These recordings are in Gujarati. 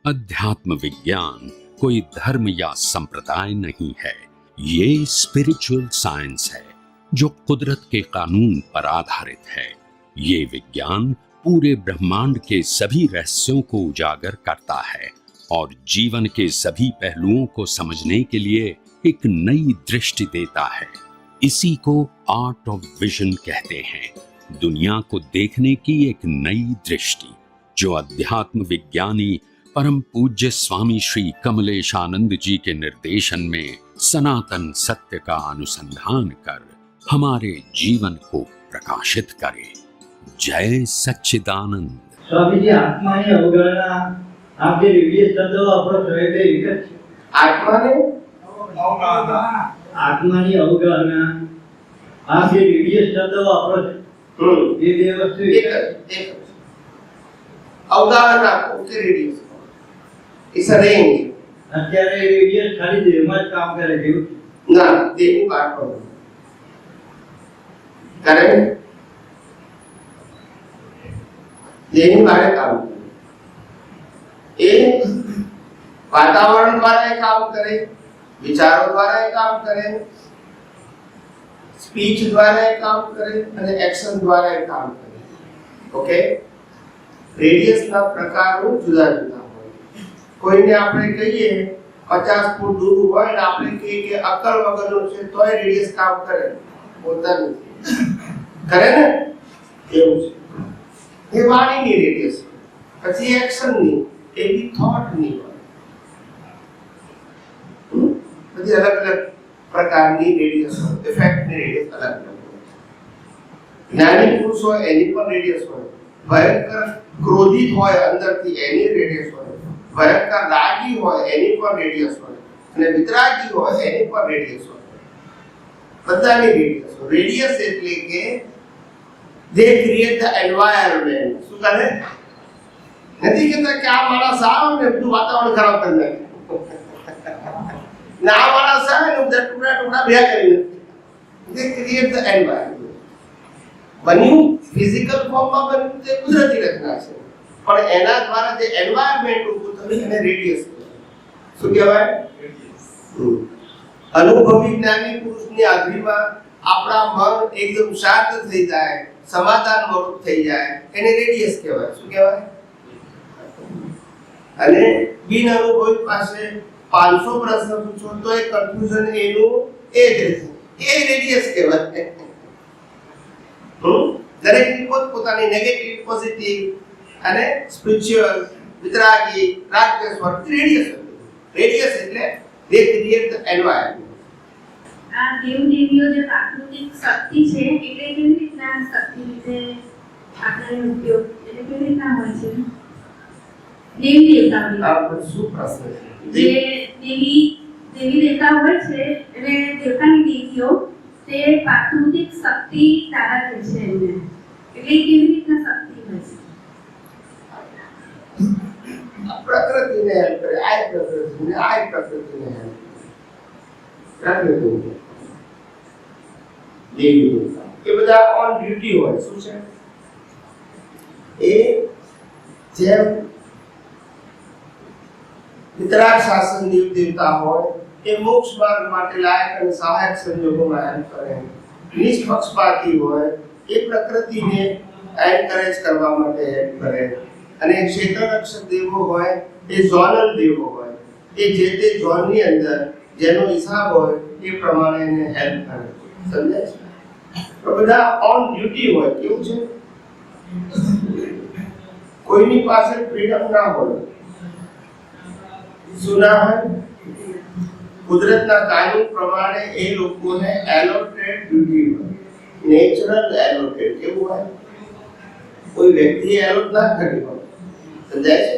अध्यात्म विज्ञान कोई धर्म या संप्रदाय नहीं है, ये स्पिरिचुअल साइंस है जो कुदरत के कानून पर आधारित है। ये विज्ञान पूरे ब्रह्मांड के सभी रहस्यों को उजागर करता है और जीवन के सभी पहलुओं को समझने के लिए एक नई दृष्टि देता है। इसी को आर्ट ऑफ विजन कहते हैं, दुनिया को देखने की एक नई दृष्टि, जो अध्यात्म विज्ञानी परम पूज्य स्वामी श्री कमलेशानंद जी के निर्देशन में सनातन सत्य का अनुसंधान कर हमारे जीवन को प्रकाशित करे। जय सच्चिदानंद। स्वामी जी, आत्मा ने अवगणना आप જે રિલીઝ શબ્દો વાપરો છો એ બે વિકટ છે। આત્માને અવગણના, આત્માની અવગણના आप જે રિલીઝ શબ્દો વાપરો છો એ બે વસ્તુ એક અવગાહના કે રેડિયસ ઇસ અ રેન્જ। અત્યારે રેડિયસ ખાલી દેહમાં જ કામ કરે છે ના, દેહનું કામ કરે દેહનું કારે કામ કરે એ વાતાવરણ દ્વારા એ કામ કરે, વિચારો દ્વારા એ કામ કરે, સ્પીચ દ્વારા એ કામ કરે અને એક્શન દ્વારા એ કામ કરે। ઓકે, રેડિયસના પ્રકારો જુદા જુદા હોય। કોઈને આપણે કહીએ 50 ફૂટ દૂર હોય ને આપણે કહીએ કે અકલ વગરનો છે તોય રેડિયસ કામ કરે, બોલતા નથી કરે ને, એવું છે। એ વાણીની રેડિયસ, પછી એક્શનની, એ બી થોટની હોય। બધી અલગ અલગ પ્રકારની રેડિયસ હોય, ઇફેક્ટની રેડિયસ અલગ અલગ હોય। જ્ઞાની પુરુષ હોય એની પણ રેડિયસ હોય, ભયંકર ક્રોધિત હોય અંદરથી એની રેડિયસ હોય, ભયંકર રાગી હોય એની પણ રેડિયસ હોય, અને વિતરાગી હોય એની પણ રેડિયસ હોય। બધાની રેડિયસ હોય। રેડિયસ એટલે કે they create the environment। શું કરે? નથી કહેતા કે આ માણસ આવે ને બધું વાતાવરણ ખરાબ કરી નાખે, ના આ માણસ આવે ને બધા ટુકડા ટુકડા ભેગા કરી નાખે। they create the environment। બન્યું ફિઝિકલ ફોર્મમાં બન્યું તે કુદરતી રચના છે, પણ એના દ્વારા જે એન્વાયરમેન્ટ ઊભું થયું એને રેડિયસ કહેવાય। શું કહેવાય? અનુભવી જ્ઞાની પુરુષની હાજરીમાં આપણા મન એકદમ શાંત થઈ જાય, સમાધાન સ્વરૂપ થઈ જાય, એને રેડિયસ કહેવાય। શું કહેવાય? અને બિન અનુભવી પાસે 500 પ્રશ્ન પૂછો તો એ કન્ફ્યુઝન એનું એ જ રહેશે, એ રેડિયસ કહેવાય। દરેકની પોતાની નેગેટિવ, પોઝિટિવ અને સ્પિરિચ્યુઅલ, વિતરાગી, રાગદ્વેષ વર્ત રેડિયસ હતું। રેડિયસ એટલે they create the environment। આ દેવ દેવીઓ જે પ્રાકૃતિક શક્તિ છે એટલે કેવી રીતના શક્તિ વિશે આપણે ઉપયોગ એટલે કેવી રીતના હોય છે? દેવી દેવતાઓ આ શું પ્રશ્ન છે? જે દેવી દેવતા હોય છે એટલે દેવતાની દેવીઓ તે પ્રાકૃતિક શક્તિ તારકે છે એમને, એટલે કેવી રીતના શક્તિ હોય છે? પ્રકૃતિને હેલ્પ કરે, આ પ્રકૃતિને હેલ્પ પ્રકૃતિ દેવી દેવતા એ બધા ઓન ડ્યુટી હોય। શું છે એ? જેમ વિતરાગ શાસન દેવ દેવતા હોય એ મોક્ષ માર્ગ માટે લાયક અને સહાયક સંજોગોમાં હેલ્પ કરે। નિષ્પક્ષપાતી હોય એ પ્રકૃતિને એન્કરેજ કરવા માટે હેલ્પ કરે। અને ક્ષેત્ર રક્ષક દેવો હોય એ ઝોનલ દેવો હોય, એ જે તે ઝોનની અંદર જેનો હિસાબ હોય એ પ્રમાણે એને હેલ્પ કરે। સમજાય છે? તો બધા ઓન ડ્યુટી હોય। કેવું છે? કોઈની પાસે ફ્રીડમ ના હોય। શું ના હોય? કુદરતના કાનૂન પ્રમાણે એ લોકોને એલોટેડ ડ્યુટી હોય, નેચરલ એલોટેડ। કેવું હોય? કોઈ વ્યક્તિએ એલોટ ના કરી હોય। સમજાય છે?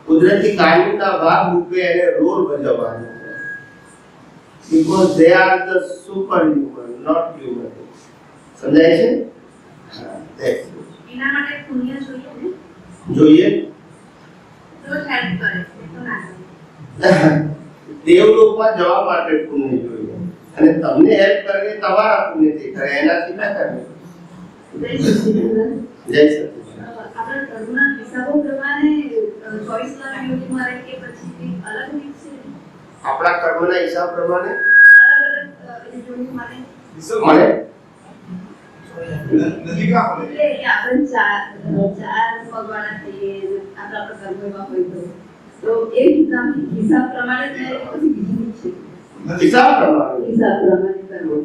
કુદરતી કાનૂનના ભાગ રૂપે એને રોલ ભજવવાનો હોય, because they are the superhuman, not human। સમજાય છે? એના માટે પુણ્ય જોઈએ ને? જોઈએ। તો હેલ્પ કરે છે તો ના દેવલોકમાં જવા માટે પુણ્ય જોઈએ, અને તમને હેલ્પ કરે તમારા પુણ્યથી કરે, એનાથી ના કરે। જય સચિદાનંદ। આપણે કરુણા હિસાબો પ્રમાણે ચોઈસ યોની મળે કે પછી કંઈક અલગ રીત છે? આપણા કર્મના હિસાબ પ્રમાણે અલગ યોની મળે? મળે. એટલે આપણે ચાર પગવાના થઈએ, આપણા કર્મોમાં હોય તો એ હિસાબ પ્રમાણે થાય કે પછી બીજી રીત છે? હિસાબ પ્રમાણે કરવો.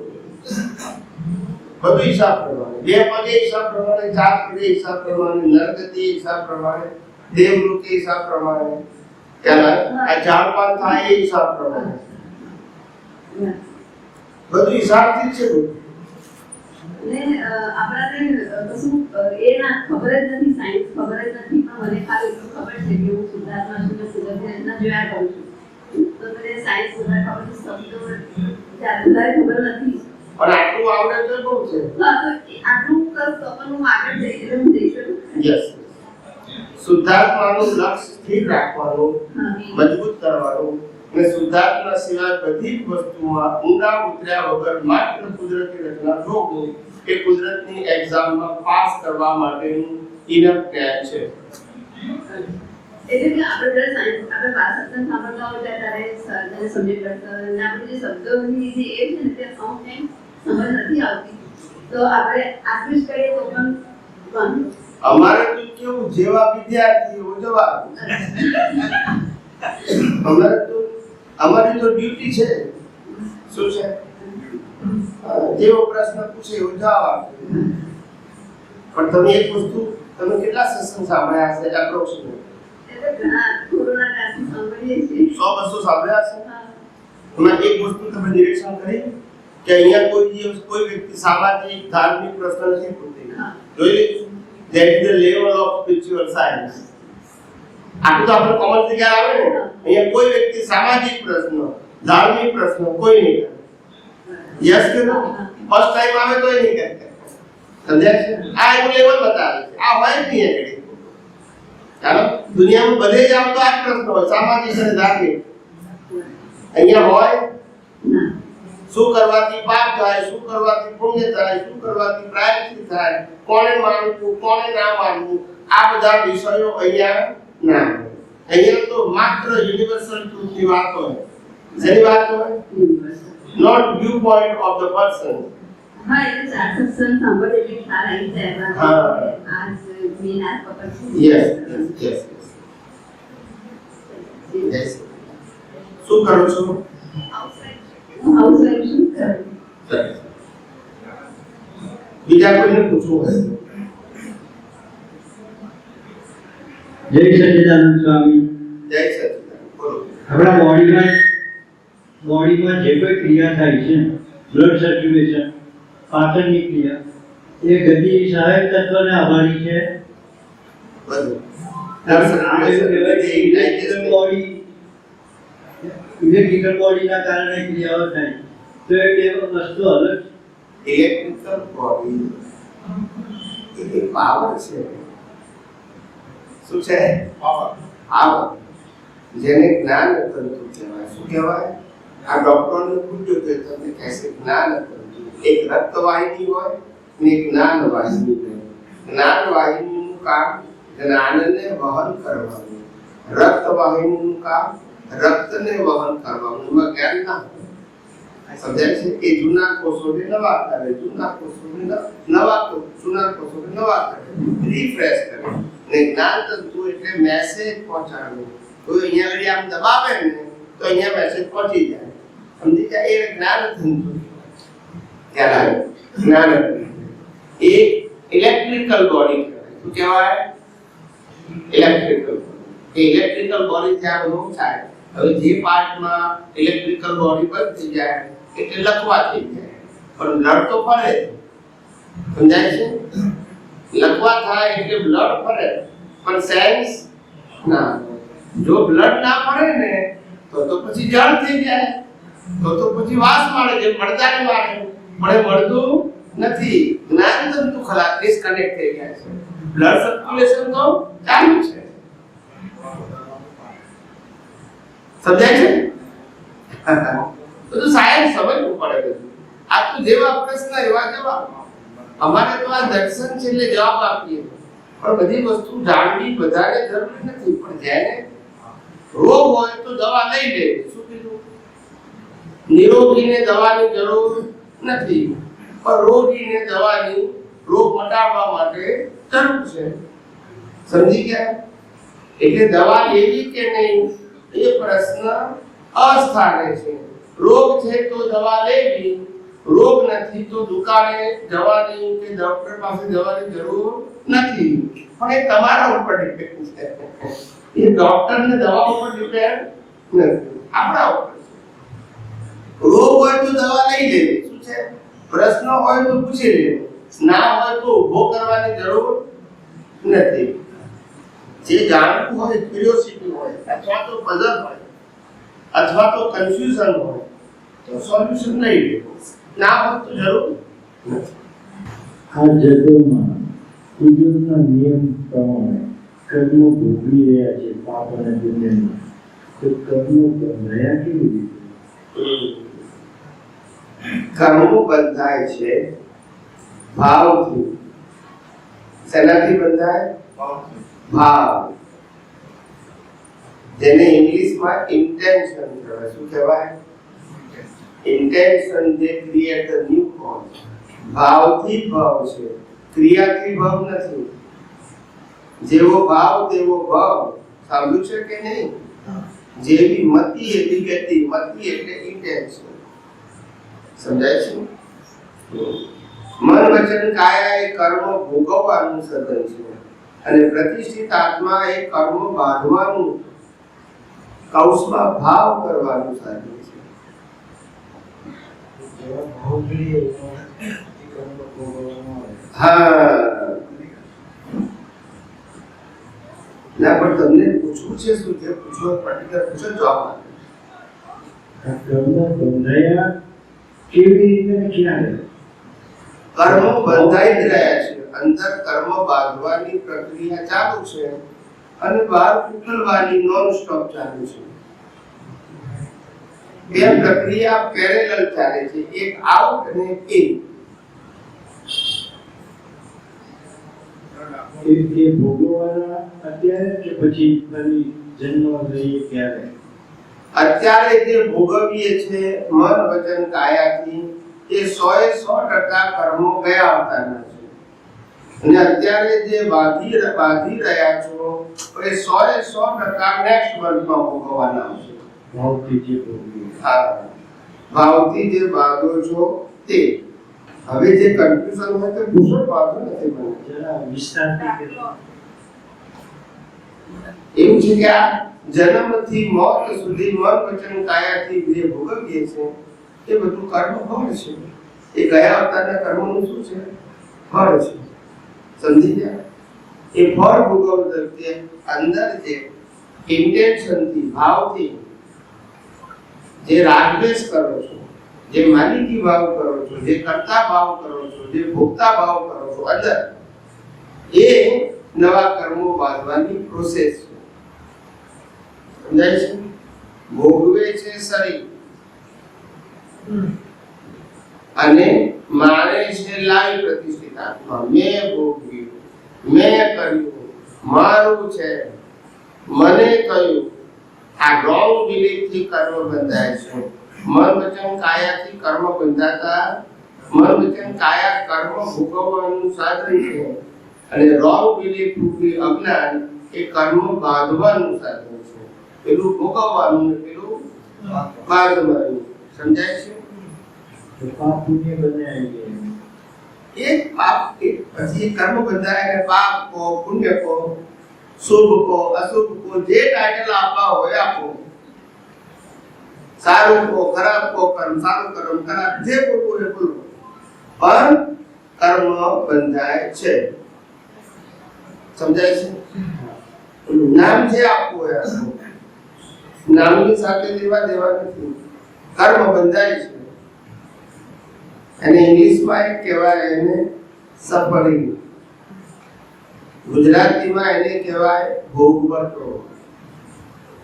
બધું હિસાબ પ્રમાણે, બે પગે હિસાબ પ્રમાણે, ચાર પગે હિસાબ પ્રમાણે, નરગતિ હિસાબ પ્રમાણે, દેવલોકે હિસાબ પ્રમાણે, આ ચાર પાંચ થાય એ હિસાબ પ્રમાણે, બધું હિસાબથી જ છે. ને આપણાને કશું એ ના ખબર જ નથી, સાયન્સ ખબર જ નથી, પણ મને ખાલી એટલું ખબર છે કે હું સુધારમાં છું ને સુધારના જોયા કરું છું. તો મને સાયન્સ સુધાર ખબર છે, શબ્દો વધારે ખબર નથી. પણ આટલું આવડે તો બહુ છે. હા, તો આટલું કર તો પણ હું આગળ જઈ એટલે હું જઈ શકું. યસ, શુદ્ધાત્માનું લક્ષ્ય સ્થિર રાખવાનું, મજબૂત કરવાનું, અને શુદ્ધાત્મા સિવાય બધી જ વસ્તુમાં ઊંડા ઉતર્યા વગર માત્ર કુદરતી રચના જોવું એ કુદરતની એક્ઝામમાં પાસ કરવા માટેનું ઇનફ જ્ઞાન છે. એટલે કે આપણે જ્યારે સાયન્સ આપણે ભાષા સાંભળતા હોય ત્યારે સર્જને સમજી પડતા અને આપણે જે શબ્દોની જે એ છે ને તે અમુક ટાઈમ સમજ નથી આવતી, તો આપણે આટલું જ કરીએ તો પણ વાંધો. અમારે તો કેવું, જેવા વિદ્યાર્થીઓ જવાબ. અમારી તો ડ્યુટી છે. શું છે? જેવો પ્રશ્ન પૂછે એવો જવાબ આપો. પણ તમે એક વસ્તુ, તમે કેટલા સત્સંગ સાંભળ્યા હશે એપ્રોક્સિમેટ? એટલે ઘણા કોરોના કાળથી સાંભળીએ છીએ. 100-200 સાંભળ્યા હશે. એમાં એક વસ્તુ તમે નિરીક્ષણ કરી કે અહીંયા કોઈ દિવસ કોઈ વ્યક્તિ સામાજિક ધાર્મિક પ્રશ્ન નથી પૂછતી. જોઈ લીધું? That is the level of spiritual science. આટલું તો આપણે કોમન જગ્યા આવે ને, અહીંયા કોઈ વ્યક્તિ સામાજિક પ્રશ્ન, ધાર્મિક પ્રશ્ન કોઈ નહીં કરે. યસ કે નો? ફર્સ્ટ ટાઈમ આવે તોય નહીં કરે. સમજાય છે? આ એનું લેવલ બતાવે છે. આ હોય જ નહીં આગળ. ચાલો, દુનિયામાં બધે જ આમ તો આ જ પ્રશ્ન હોય, સામાજિક અને ધાર્મિક. અહીંયા હોય શું કરવાથી પાપ થાય, શું કરવાથી પુણ્ય થાય, શું કરવાથી પ્રાયશ્ચિત થાય, કોને માનવું, કોને ના માનવું, આ બધા વિષયો અહીંયા ના. અહીંયા તો માત્ર યુનિવર્સલ ટ્રુથની વાત હોય. જેની વાત હોય, not view point of the person. હા, એટલે ચાર સત્સંગ સાંભળે એટલે ખ્યાલ આવી જાય. આજ મેન આ પકડ છે. યસ. શું કરો છો? હાઉસવાઈફ શું કરે? બીજા કોઈને પૂછવું હોય? જય સચ્ચિદાનંદ સ્વામી. જય સચ્ચિદાનંદ. બોલો. આપણા બોડીમાં જે કોઈ ક્રિયા થાય છે, બ્લડ સર્ક્યુલેશન, પાચનની ક્રિયા, એ ગતિ સહાયક તત્વને આભારી છે. બધું ઇલેક્ટ્રિકલ બોડીના કારણે ક્રિયાઓ થાય તો એ બે વસ્તુ અલગ. ઇલેક્ટ્રિકલ બોડી એ પાવર છે. શું છે? પાવર. જેને જ્ઞાન તંતુ કહેવાય. શું કહેવાય? આ ડોક્ટરને પૂછ્યું કે તમને કહેશે જ્ઞાન તંતુ. એક રક્તવાહિની હોય અને એક જ્ઞાન વાહિની હોય. જ્ઞાન વાહિનીનું કામ જ્ઞાનને વહન કરવાનું, રક્તવાહિનીનું કામ રક્તને વહન કરવાનું. એમાં જ્ઞાન ના હોય. સમજાય છે? એ જૂના કોષોને નવા કરે, જૂના કોષોને નવા કરે, રિફ્રેશ કરે. ને જ્ઞાન તંતુ એટલે મેસેજ પહોંચાડવું. કોઈ અહીંયા આગળ આમ દબાવે ને તો અહીંયા મેસેજ પહોંચી જાય. સમજી જાય? એ જ્ઞાન તંતુ કહેવાય. જ્ઞાન એ ઇલેક્ટ્રિકલ બોડી કહેવાય. શું કહેવાય? ઇલેક્ટ્રિકલ. એ ઇલેક્ટ્રિકલ બોડી ત્યાં બધું થાય. હવે જે પાર્ટમાં ઇલેક્ટ્રિકલ બોડી બંધ થઈ જાય એટલે લખવા થઈ જાય, પણ બ્લડ તો ફરે. સમજાય છે? લખવા થાય એટલે બ્લડ ફરે, પણ સેન્સ ના. જો બ્લડ ના ફરે ને તો પછી જળ થઈ જાય, તો પછી વાસ મારે છે, મળતા મારે, પણ મળતું નથી. જ્ઞાન તંતુ ખરા ડિસ્કનેક્ટ થઈ ગયા છે. બ્લડ સર્ક્યુલેશન તો ચાલુ છે. સમજાય છે? બધું સાયન્સ સમજવું પડે. બધું આ તો જેવા પ્રશ્ન એવા જવાબ. અમારે તો આ દર્શન છે એટલે જવાબ આપીએ, પણ બધી વસ્તુ જાણવી બધાને જરૂરી નથી. પણ જેને રોગ હોય તો દવા લઈ લે. શું કીધું? નિરોગીને દવાની જરૂર નથી, પણ રોગીને દવાની રોગ મટાડવા માટે જરૂર છે. સમજી ગયા? એટલે દવા લેવી કે નહીં એ પ્રશ્ન અસ્થાને છે. રોગ છે તો દવા લેવી, રોગ નથી તો દુકાને જવાની કે ડોક્ટર પાસે જવાની જરૂર નથી. પણ એ તમારા ઉપર ડિપેન્ડ છે. એ ડોક્ટરને દવા ઉપર ડિપેન્ડ નથી, આપણા ઉપર છે. રોગ હોય તો દવા લઈ લેવી. શું છે? પ્રશ્ન હોય તો પૂછી લેવું, ના હોય તો ઊભો કરવાની જરૂર નથી. જે જાણવું હોય, ક્યુરિયોસિટી હોય, અથવા તો પઝલ હોય, અથવા તો કન્ફ્યુઝન હોય, તો સોલ્યુશન લઈ લેવું, ના હોય તો જરૂર નથી. આ જગતમાં કુદરતના નિયમ પ્રમાણે કર્મ ભોગવી રહ્યા છે પાપ અને પુણ્યના, તો કર્મો બંધાયા કેવી રીતે? કર્મો બંધાય છે ભાવથી. શેનાથી બંધાય? ભાવ. જેને ઇંગ્લિશમાં ઇન્ટેન્શન કહેવાય. શું કહેવાય? ઇન્ટેન્શન જે ક્રિએટ અ ન્યુ કોઝ. ભાવથી ભાવ છે, ક્રિયાથી ભાવ નથી. જેવો ભાવ તેવો ભાવ. સાંભળ્યું છે કે નહીં? જેવી મતિ એવી ગતિ. મતિ એટલે ઇન્ટેન્શન. સમજાય છે? મન વચન કાયા એ કર્મ ભોગવવાનું સાધન છે, અને પ્રતિષ્ઠિત આત્મા એ કર્મ બાંધવાનું, કૌશમાં ભાવ કરવાનું સાધન છે. હા, ના પણ તમને પૂછવું છે શું છે? પૂછવા પર્ટિક્યુલર પૂછો, જવાબ આપો. કર્મો બંધાયા કેવી રીતે ને ક્યારે? કર્મો બંધાઈ જ રહ્યા છે. અંદર કર્મ બાંધવાની પ્રક્રિયા ચાલુ છે અને બહાર ઉકલવાની નોન સ્ટોપ ચાલુ છે. બે પ્રક્રિયા પેરેલલ ચાલે છે, એક આઉટ અને એક ઇન. એ ભોગવવાના અત્યારે કે પછી ફરી જન્મ લઈએ ક્યારે? અત્યારે જે ભોગવીએ છે મન વચન કાયાથી, એ 100% કર્મો ગયા આવતાના છે. અને અત્યારે જે બાંધી રહ્યા છો એ 100% નેક્સ્ટ વર્લ્ડમાં ભોગવવાના છે. ભાવથી જે ભોગવીએ. હા, ભાવથી જે બાંધો છો તે. હવે જે કન્ફ્યુઝન હોય તો પૂછો, વાંધો નથી. મને જરા વિસ્તારથી કહો. એવું છે કે આ જન્મથી મોત સુધી મન વચન કાયાથી જે ભોગવીએ છે એ બધું કર્મ ફળ છે. એ ગયા અવતારના કર્મોનું શું છે? ફળ છે. સમજી ગયા? એ ફળ ભોગવતી વખતે અંદર જે ઇન્ટેન્શનથી, ભાવથી જે રાગદ્વેષ કરો છો, જે માલિકી ભાવ કરો છો, જે કર્તા ભાવ કરો છો, જે ભોગતા ભાવ કરો છો, અંદર એ નવા કર્મો બાંધવાની પ્રોસેસ છે. સમજાય છે? ભોગવે છે શરીર અને મારે છે લાઈ પ્રતિષ્ઠિત આત્મા. મેં ભોગવ્યું, મેં કર્યું, મારું છે, મને કહ્યું. આ રોંગ બિલીફ થી કર્મ બંધાય છે. મન વચન કાયાથી કર્મ બંધાતા, મન વચન કાયા કર્મ ભોગવવાનું સાધન છે, અને રોંગ બિલીફ રૂપી અજ્ઞાન એ કર્મ બાંધવાનું સાધન છે. પેલું ભોગવવાનું ને પેલું બાંધવાનું. સમજાય છે? તો પાપ પુણ્ય બંને આવી ગયા. એક પાપ એક પછી કર્મ બંધાય ને પાપ કો, પુણ્ય કો, શુભ કો, અશુભ કો, જે ટાઇટલ આપવા હોય આપો. સારું કો, ખરાબ કો, કર્મ સારું, કર્મ ખરાબ, જે બોલવું એ બોલો, પણ કર્મ બંધાય છે. સમજાય છે? નામ જે આપવું હોય આપો. નામની સાથે લેવા દેવા નથી. કર્મ બંધાય છે. અને ઇંગ્લિશમાં એક કહેવાય એને સફરિંગ, ગુજરાતીમાં એને કહેવાય ભોગવટો.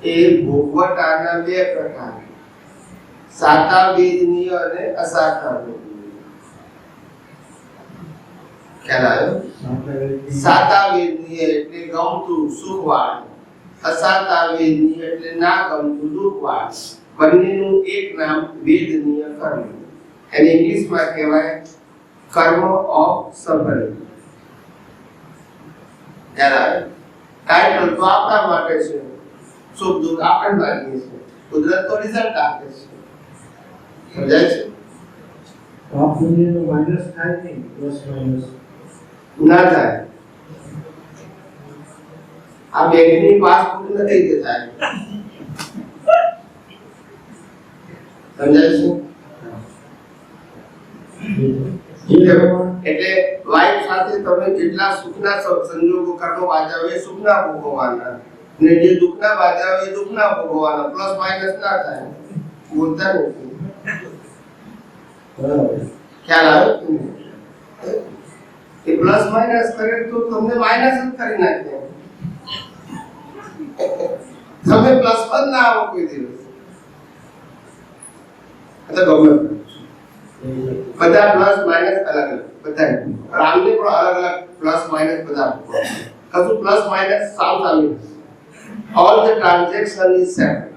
એ ભોગવટાના બે પ્રકાર, સાતા વેદનીય અને અસાતા વેદનીય. ખ્યાલ આવ્યો? સાતા વેદનીય એટલે ગમતું, સુખવાળું, અસાતા વેદની એટલે ના ગમતું દુઃખવાદ બંનેનું એક નામ વેદનીય કર્મ એને ઇંગ્લિશમાં કહેવાય કર્મ ઓફ સફરિંગ ટાઇટલ તો આપણા માટે છે સુખ દુઃખ આપણે માનીએ છીએ કુદરત તો રિઝલ્ટ આપે છે સમજાય છે પાપ પુણ્યનો માઇનસ થાય નહીં પ્લસ માઇનસ ના થાય આ બેંકની પાસબુક નથી કે થાય સમજાય છે એટલે વાઈફ સાથે તમે જેટલા સુખના સંજોગો કર્મો બાજાવો એ સુખના ભોગવવાના ને જે દુઃખના બાજાવો એ દુઃખના ભોગવવાના પ્લસ માઇનસ ના થાય બોલતા નથી ખ્યાલ આવે કે પ્લસ માઇનસ કરે તો તમને માઇનસ જ કરી નાખે તમે પ્લસ પણ ના આવો કોઈ દિવસ ગમે બધા પ્લસ માઇનસ અલગ અલગ બધા રામને પણ અલગ અલગ પ્લસ માઇનસ બધા કશું પ્લસ માઇનસ સામ સામે all the transaction is separate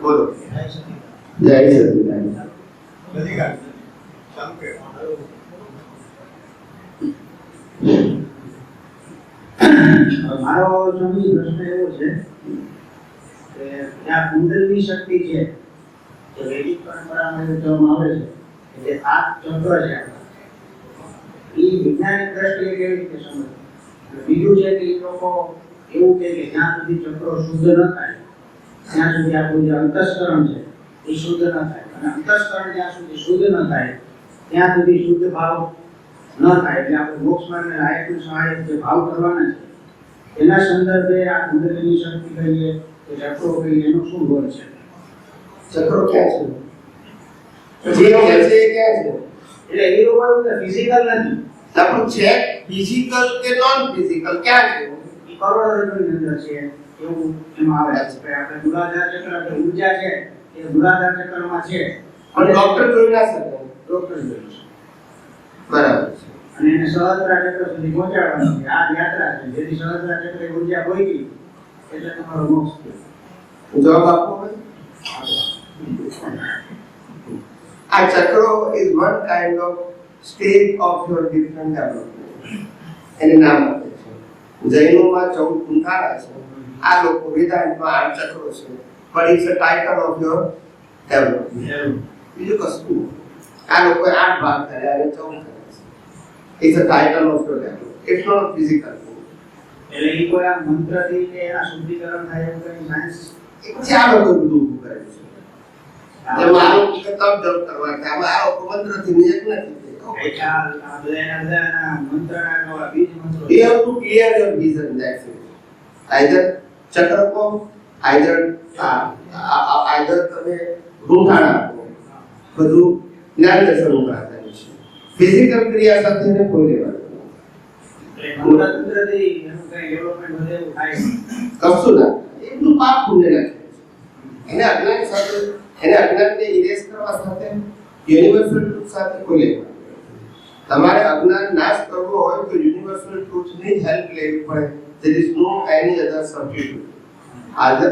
બોલો જય સચિદાનંદ બધી ગાડી ચાલુ કે મારો સ્વામી પ્રશ્ન એવો છે કે ત્યાં કુંડલની શક્તિ છે જે વૈદિક પરંપરામાં એવું કહેવામાં આવે છે કે જે 7 ચક્ર છે એ વૈજ્ઞાનિક દ્રષ્ટિએ કેવી રીતે સમજ બીજું છે કે એ લોકો એવું કહે કે જ્યાં સુધી ચક્રો શુદ્ધ ન થાય ત્યાં સુધી આપણું જે અંતસ્કરણ છે એ શુદ્ધ ન થાય અને અંતસ્કરણ જ્યાં સુધી શુદ્ધ ન થાય ત્યાં સુધી શુદ્ધ ભાવ ન થાય એટલે આપણે મોક્ષમાં લાયકનું સહાયક જે ભાવ કરવાના છે એના સંદર્ભે આ કુંડલીની શક્તિ કહીએ કે ચક્રો કહીએ એનો શું રોલ છે ચક્રો ક્યાં છે જે છે ક્યાં છે એટલે એ લોકો એવું કે ફિઝિકલ નથી આપણું છે ફિઝિકલ કે નોન ફિઝિકલ ક્યાં છે એ કરોડરજ્જુની અંદર છે એવું એમાં આવે છે કે આપણે મૂલાધાર ચક્ર કે ઊર્જા છે એ મૂલાધાર ચક્રમાં છે પણ ડોક્ટર જોઈ ના શકે ડોક્ટર જોઈ છે બરાબર છે અને એને સહસ્ત્રા ચક્ર સુધી પહોંચાડવાનું છે આ યાત્રા છે જેથી સહસ્ત્રા ચક્ર ઊર્જા પહોંચી એટલે તમારો મોક્ષ થયો જવાબ આપો આ ચક્રો is one kind of stage of your different development એને નામ આપે છે જૈનોમાં 14 કુંઠાળા છે આ લોકો વેદાંતમાં 8 ચક્રો છે but it's a title of your development બીજું કશું આ લોકો 8 ભાગ કર્યા અને 14 it's a title of your development it's not physical એટલે એ કોઈ આ મંત્રથી કે આ શુદ્ધિકરણ થાય એવું કઈ સાયન્સ પછી આ લોકો બધું ઊભું કરે છે જે મારું કે તપ જપ કરવા કે આ લોકો મંત્રથી નિયત નથી You have to clear your vision. That's it. Either ચક્ર કો, either તમે રૂંધાણ આપો. બધું જ્ઞાન દર્શન પ્રાર્થના છે. ફિઝિકલ ક્રિયા સાથે ને કોઈ લેવાનું કશું ના એટલું પાપ પુણ્ય નાખે એને અજ્ઞાન સાથે એને અજ્ઞાનને ઇરેઝ કરવા સાથે યુનિવર્સલ ટ્રુથ સાથે કોઈ લેવાનું તમારે અજ્ઞાન નાશ કરવો હોય તો યુનિવર્સલ ટ્રુથની હેલ્પ લેવી પડે there is no any other substitute either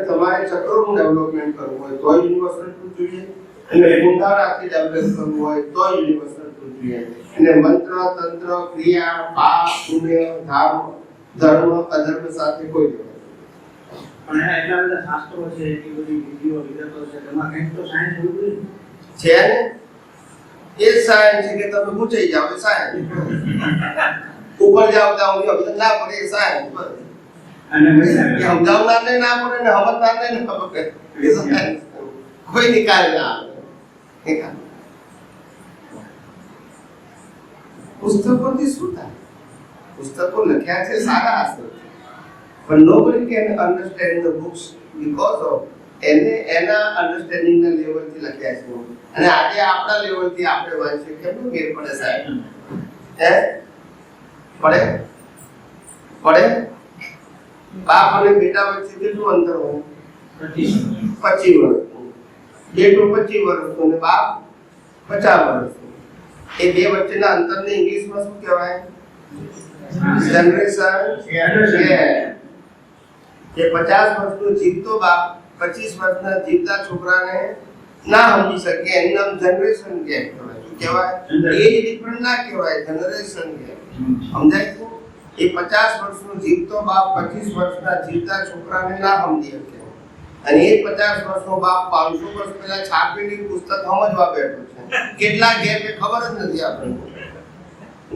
તમારે ચક્રોનું ડેવલપમેન્ટ કરવું હોય તો યુનિવર્સલ ટ્રુથ જોઈએ અને ગુંઠારાથી ડેવલપ કરવું હોય તો યુનિવર્સલ ટ્રુથ જોઈએ અને મંત્ર તંત્ર ક્રિયા પાપ પુણ્ય ધર્મ અધર્મ સાથે કોઈ પણ એના એટલા બધા શાસ્ત્રો છે એટલી બધી વિધિઓ વિગતો છે તેમાં કંઈક તો સાયન્સ હોવું જોઈએ છે ને એ સાયન્સ છે કે તમે પૂછાઈ જાવ એ સાયન્સ ઉપર જાવ તો અમને ના પડે એ સાયન્સ બસ અને સમજાવનારને ના પડે ને સમજનારને ના પડે એ સાયન્સ કોઈ નિકાલ ના આવે નિકાલ પુસ્તકોથી શું થાય પુસ્તકો લખ્યા છે સારા હશે પણ nobody can understand the books because of એના અન્ડરસ્ટેન્ડિંગના લેવલથી લખ્યા છે અને આજે આપણા લેવલથી આપણે વાંચીએ કેટલું મેર પડે સાહેબ હે પડે પડે બાપ અને બેટા વચ્ચે કેટલું અંતર હોય 25 વર્ષ બેટો 25 વર્ષનો અને બાપ 50 વર્ષનો એ બે વચ્ચેના અંતરને ઇંગ્લિશમાં શું કહેવાય? Generation gap. કે 50 વર્ષનો જીવતો બાપ 25 વર્ષના જીવતા છોકરાને ના સમજી શકે, એનું નામ જનરેશન ગેપ કહેવાય. શું કહેવાય? એજ ડિફરન્સ ના કહેવાય, જનરેશન ગેપ. સમજાય છે? એ 50 વર્ષનો જીવતો બાપ 25 વર્ષના જીવતા છોકરાને ના સમજી શકે, અને એ 50 વર્ષનો બાપ 500 વર્ષ પહેલા છાપેલી પુસ્તક સમજવા બેઠો છે. કેટલા ગેપ એ ખબર જ નથી આપણને.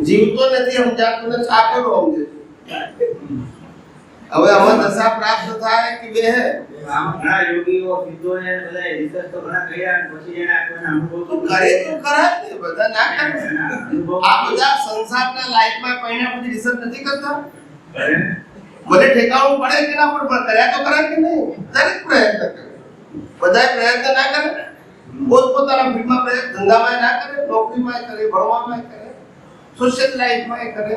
જીવતો નથી સમજાતો ને છાપેલો સમજે છે. હવે આમાં દશા પ્રાપ્ત થાય કે બે આમાં ઘણા યોગીઓ સિદ્ધોએ બધા રિસર્ચ તો ઘણા કર્યા અને પછી જેને કોઈના અનુભવ તો કરે તો ખરા જ ને, બધા ના કરે. આ બધા સંસારના લાઈફમાં પહેલા પછી રિસર્ચ નથી કરતા. બધે ઠેકાણું પડે કે ના પડે, કર્યા તો કરે કે નહીં? દરેક પ્રયત્ન કરે. બધા પ્રયત્ન ના કરે, પોતપોતાના ફીલ્ડમાં પ્રયત્ન, ધંધામાં ના કરે, નોકરીમાં કરે, ભણવામાં કરે, સોશિયલ લાઈફમાં કરે,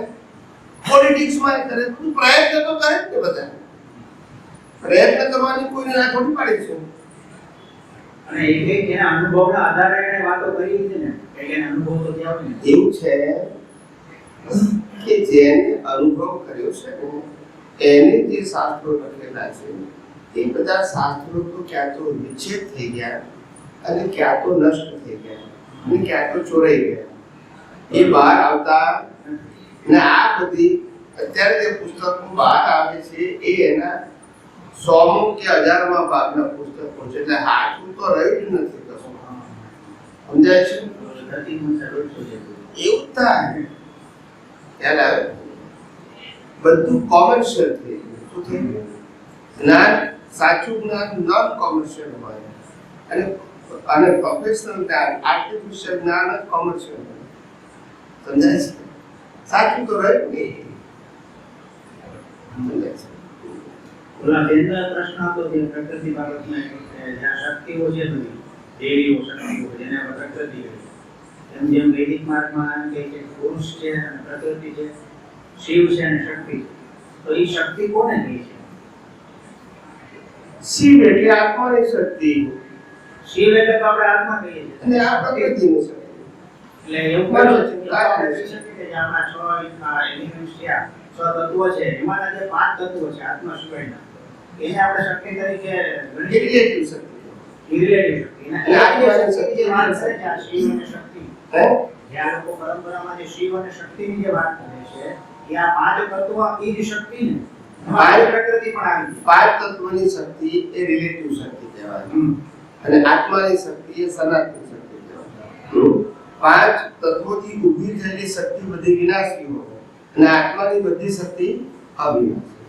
પોલિટિક્સમાં કરે. બધું પ્રયત્ન તો કરે જ ને બધા. પ્રયત્ન કરવાની કોઈને ના થોડી પાડી છે. અને એક એના અનુભવના આધારે એને વાતો કરી છે ને, એટલે એના અનુભવ તો ત્યાં હોય ને. એવું છે કે જેને અનુભવ કર્યો છે ને એને જે શાસ્ત્રો લખેલા છે એ બધા શાસ્ત્રો તો ક્યાં તો વિચ્છેદ થઈ ગયા, અને ક્યાં તો નષ્ટ થઈ ગયા, અને ક્યાં તો ચોરાઈ ગયા. એ બહાર આવતા ને આ બધી અત્યારે જે પુસ્તકો બહાર આવે છે એ એના 100 કે 1000માં ભાગના પુસ્તકો છે. એટલે હાથું તો રહ્યું જ નથી કશું. સમજાય છે? ધરતીમાં સર્વસ્વ છે. એવું થાય ખ્યાલ આવે. બધું કોમર્શિયલ થઈ ગયું. શું થઈ ગયું? જ્ઞાન, સાચું જ્ઞાન નોન કોમર્શિયલ હોય, અને પ્રોફેશનલ જ્ઞાન, આર્ટિફિશિયલ જ્ઞાન જ કોમર્શિયલ હોય. સમજાય છે? સાચું તો રહ્યું નહીં. સમજાય છે? ઓલા બેનનો પ્રશ્ન હતો જે પ્રકૃતિ બાબતમાં કે જ્યાં શક્તિઓ છે બધી દેવીઓ શક્તિઓ જેને આપણે પ્રકૃતિ કહીએ, એમ જેમ વૈદિક માર્ગમાં કહે છે પુરુષ છે અને પ્રકૃતિ છે, શિવ છે અને શક્તિ છે, તો એ શક્તિ કોને કહે છે? શિવ એટલે આત્માની શક્તિ, શિવ એટલે તો આપણે આત્મા કહીએ છીએ, અને આ પ્રકૃતિની શક્તિ. એટલે એવું કહી શકે કે આપણે કહી શકીએ કે જે આપણા 6 એલિમેન્ટ્સ છે, 6 તત્વો છે, એમાંના જે 5 તત્વો છે આત્મા સિવાયના, એને આપણે શક્તિ તરીકે રિલેટિવ શક્તિ. રિલેટિવ શક્તિ અને આત્માની શક્તિ જે વાત કરે છે આ શિવ અને શક્તિ, હે? જે આ લોકો પરંપરામાં જે શિવ અને શક્તિની જે વાત કરે છે એ આ 5 તત્વો એ જ શક્તિ ને એમાં પ્રકૃતિ પણ આવી છે. 5 તત્વોની શક્તિ એ રિલેટિવ શક્તિ કહેવાય, અને આત્માની શક્તિ એ સનાતન શક્તિ કહેવાય. 5 તત્વોથી ઊભી થયેલી શક્તિ બધી વિનાશી હોય, અને આત્માની બધી શક્તિ અવિનાશી.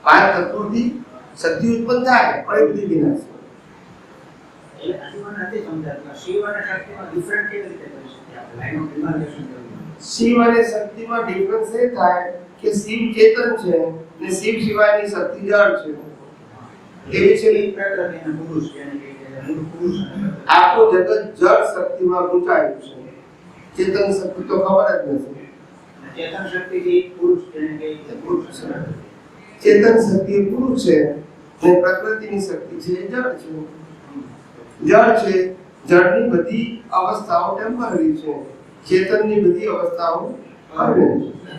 5 તત્વોથી શક્તિ ઉત્પન્ન થાય પણ એ બધી વિનાશી. એટલે હજુ મને નથી સમજાતું શિવ અને શક્તિમાં ડિફરન્ટ કેવી રીતે કરી શકીએ આપણે લાઈન ઓફ ડિમાર્કેશન કરવી. શિવ અને શક્તિમાં ડિફરન્સ એ થાય કે શિવ ચેતન છે ને શિવ સિવાયની શક્તિ જળ છે. એવી છે એ પ્રકૃતિ અને પુરુષ જેને કહે છે મૂળ પુરુષ અને પ્રકૃતિ. આખું જગત જળ શક્તિમાં ગુંચાયું છે. ચેતન શક્તિ તો ખબર જ નથી. ચેતન શક્તિ જે પુરુષ જેને કહે છે પુરુષ અને પ્રકૃતિ. ચેતન શક્તિ એ પુરુષ છે, અને પ્રકૃતિની શક્તિ છે એ જળ છે. જળ છે, જળની બધી અવસ્થાઓ ટેમ્પરરી છે, ચેતનની બધી અવસ્થાઓ પરમેનન્ટ છે.